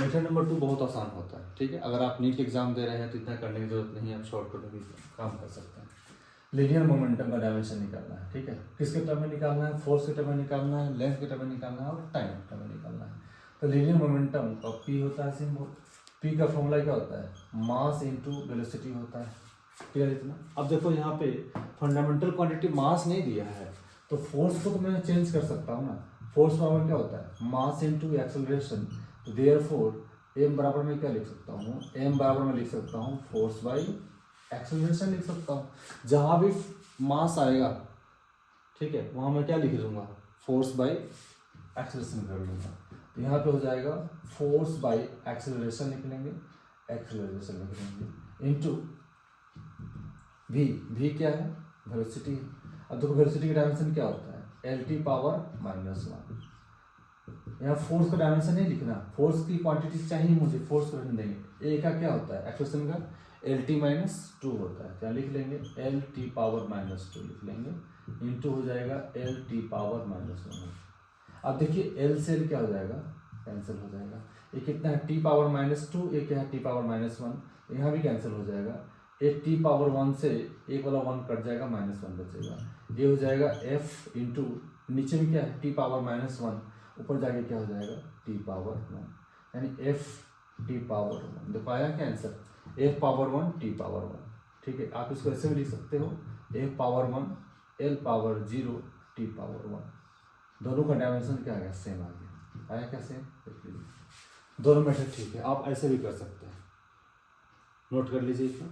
Method number 2 बहुत आसान होता है, ठीक है। अगर आप नीट के एग्जाम दे रहे हैं तो इतना करने की जरूरत नहीं है, आप शॉर्टकट में भी काम कर सकते हैं। लीनियर मोमेंटम का डायमेंशन निकालना है, ठीक है। किसके टर्म में निकालना है? फोर्स के टर्म में निकालना है, लेंथ के टर्म में निकालना है और टाइम के टर्म में निकालना है। तो लीनियर मोमेंटम का पी होता है सिंबल, पी का फॉर्मूला क्या होता है? मास इनटू वेलोसिटी होता है, क्लियर इतना। अब देखो यहाँ पे फंडामेंटल क्वांटिटी मास नहीं दिया है, तो फोर्स को तो मैं चेंज कर सकता हूँ ना। फोर्स पावर क्या होता है? Mass into acceleration. तो देयरफॉर एम बराबर में क्या लिख सकता हूँ? एम बराबर में लिख सकता हूँ फोर्स बाई एक्सेलरेशन लिख सकता हूँ। जहाँ भी मास आएगा, ठीक है, वहाँ मैं क्या लिख लूँगा? फोर्स बाई एक्सेलरेशन कर लूँगा। तो यहाँ पे हो जाएगा फोर्स बाई एक्सेलरेशन लिख लेंगे, एक्सेलरेशन लिख लेंगे इनटू वी। वी क्या है? वेलोसिटी। अब देखो वेलोसिटी का डायमेंशन क्या होता है? LT power -1। यहाँ फोर्स का डायमेंशन नहीं लिखना, फोर्स की क्वांटिटी चाहिए मुझे, फोर्स को रहने देंगे। ए का क्या होता है? एक्सेलरेशन का LT -2 होता है, क्या लिख लेंगे? LT पावर -2 लिख लेंगे इनटू हो जाएगा LT पावर -1। अब देखिए L से L क्या हो जाएगा? कैंसिल हो जाएगा। ये कितना है? T पावर -2, ये क्या है? T power -1। यहाँ भी कैंसिल हो जाएगा। एक T पावर 1 से एक वाला 1 कट जाएगा, -1 बचेगा। ये हो जाएगा F इंटू नीचे में क्या है? T पावर -1, ऊपर जाके क्या हो जाएगा? T पावर 1, यानी F T पावर 1। देखो आया क्या answer? F power 1 T power 1, ठीक है। आप इसको ऐसे भी लिख सकते हो, F power 1 L power 0 T power 1। दोनों का डायमेंशन क्या आ गया? सेम आ गया। आया क्या सेम? देख लीजिए, दोनों मेथड ठीक है, आप ऐसे भी कर सकते हैं। नोट कर लीजिए इसको।